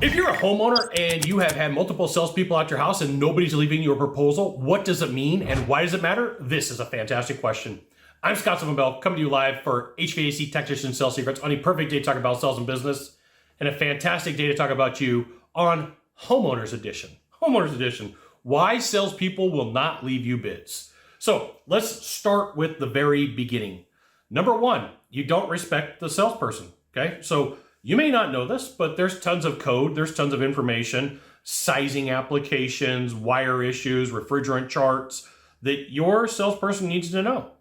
If you're a homeowner and you have had multiple salespeople at your house and nobody's leaving you a proposal, what does it mean and why does it matter? This is a fantastic question. I'm Sylvan Bell, coming to you live for HVAC Technician Sales Secrets on a perfect day to talk about sales and business, and a fantastic day to talk about you on Homeowners Edition. Homeowners Edition, why salespeople will not leave you bids. So let's start with the very beginning. Number one, you don't respect the salesperson, okay? So you may not know this, but there's tons of code, there's tons of information, sizing applications, wire issues, refrigerant charts that your salesperson needs to know.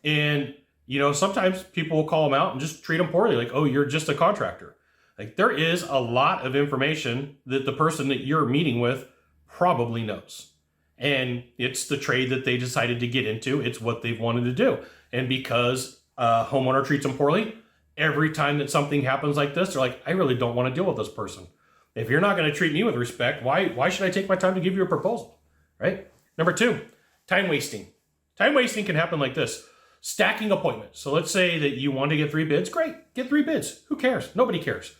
And, you know, sometimes people will call them out and just treat them poorly, like, oh, you're just a contractor. Like, there is a lot of information that the person that you're meeting with probably knows. And it's the trade that they decided to get into. It's what they've wanted to do. And because a homeowner treats them poorly, every time that something happens like this, they're like, I really don't want to deal with this person. If you're not going to treat me with respect, why should I take my time to give you a proposal, right? Number two, time wasting. Time wasting can happen like this. Stacking appointments. So let's say that you want to get 3 bids. Great, get 3 bids. Who cares? Nobody cares.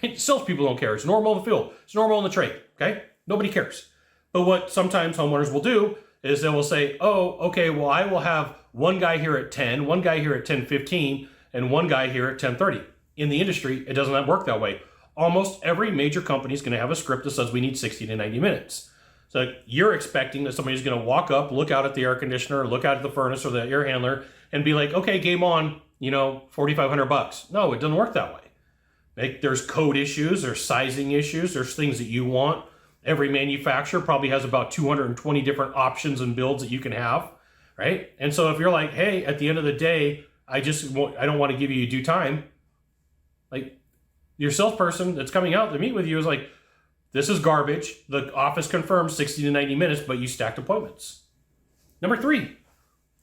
Right? Salespeople don't care. It's normal in the field. It's normal in the trade, okay? Nobody cares. But what sometimes homeowners will do is they will say, oh, okay, well, I will have one guy here at 10, one guy here at 10:15, and one guy here at 10:30. In the industry, it doesn't work that way. Almost every major company is going to have a script that says we need 60 to 90 minutes. So you're expecting that somebody's going to walk up, look out at the air conditioner, look out at the furnace or the air handler, and be like, okay, game on, you know, $4,500. No, it doesn't work that way. Like, there's code issues, there's sizing issues, there's things that you want. Every manufacturer probably has about 220 different options and builds that you can have, right? And so if you're like, hey, at the end of the day, I don't want to give you due time. Like, your salesperson that's coming out to meet with you is like, this is garbage. The office confirms 60 to 90 minutes, but you stacked appointments. Number 3,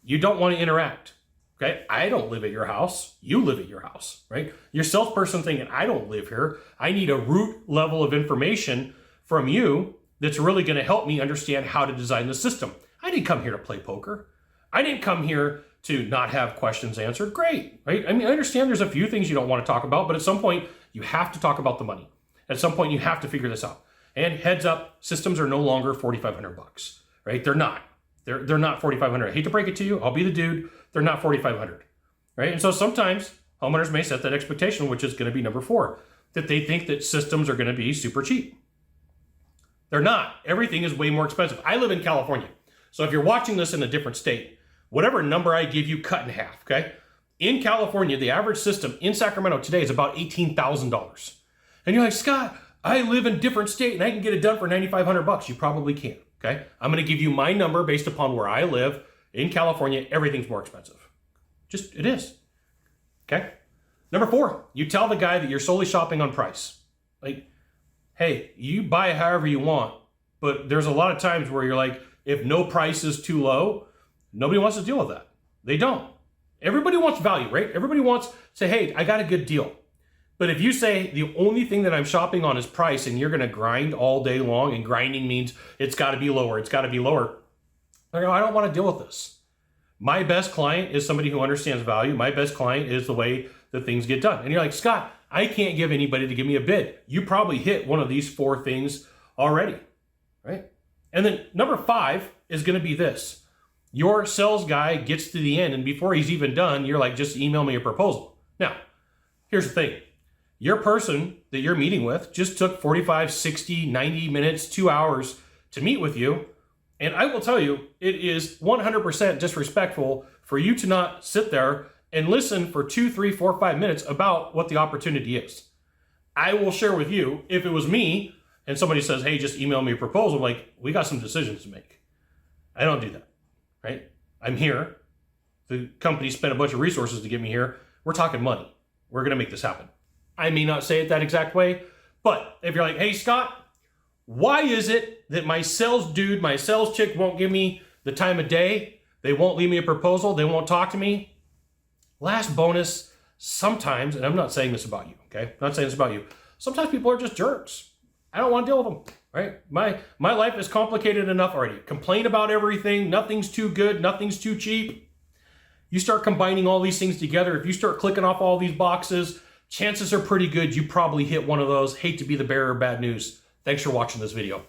you don't want to interact. Okay, I don't live at your house. You live at your house, right? Your salesperson thinking, I don't live here. I need a root level of information from you that's really going to help me understand how to design the system. I didn't come here to play poker. I didn't come here to not have questions answered. Great, right? I mean, I understand there's a few things you don't want to talk about, but at some point you have to talk about the money. At some point you have to figure this out. And heads up, systems are no longer $4,500, right? They're not. They're not $4,500. I hate to break it to you. I'll be the dude. They're not $4,500, right? And so sometimes homeowners may set that expectation, which is going to be number 4, that they think that systems are going to be super cheap. They're not. Everything is way more expensive. I live in California. So if you're watching this in a different state, whatever number I give you, cut in half, okay? In California, the average system in Sacramento today is about $18,000. And you're like, Scott, I live in a different state and I can get it done for $9,500. You probably can, okay? I'm going to give you my number based upon where I live. In California, everything's more expensive. Just, it is, okay? Number 4, you tell the guy that you're solely shopping on price. Like, hey, you buy however you want, but there's a lot of times where you're like, if no price is too low, nobody wants to deal with that. They don't. Everybody wants value, right? Everybody wants to say, hey, I got a good deal. But if you say the only thing that I'm shopping on is price and you're going to grind all day long, and grinding means it's got to be lower, it's got to be lower. I go, I don't want to deal with this. My best client is somebody who understands value. My best client is the way that things get done. And you're like, Scott, I can't give anybody to give me a bid. You probably hit one of these 4 things already, right? And then number 5 is going to be this. Your sales guy gets to the end, and before he's even done, you're like, just email me a proposal. Now, here's the thing. Your person that you're meeting with just took 45, 60, 90 minutes, 2 hours to meet with you. And I will tell you, it is 100% disrespectful for you to not sit there and listen for 2, 3, 4, 5 minutes about what the opportunity is. I will share with you, if it was me and somebody says, hey, just email me a proposal, like, we got some decisions to make. I don't do that, right? I'm here. The company spent a bunch of resources to get me here. We're talking money. We're going to make this happen. I may not say it that exact way, but if you're like, hey, Scott, why is it that my sales dude, my sales chick won't give me the time of day? They won't leave me a proposal. They won't talk to me. Last bonus, sometimes, and I'm not saying this about you, okay? I'm not saying this about you. Sometimes people are just jerks. I don't want to deal with them, right? My life is complicated enough already. Complain about everything. Nothing's too good. Nothing's too cheap. You start combining all these things together. If you start clicking off all these boxes, chances are pretty good you probably hit one of those. Hate to be the bearer of bad news. Thanks for watching this video.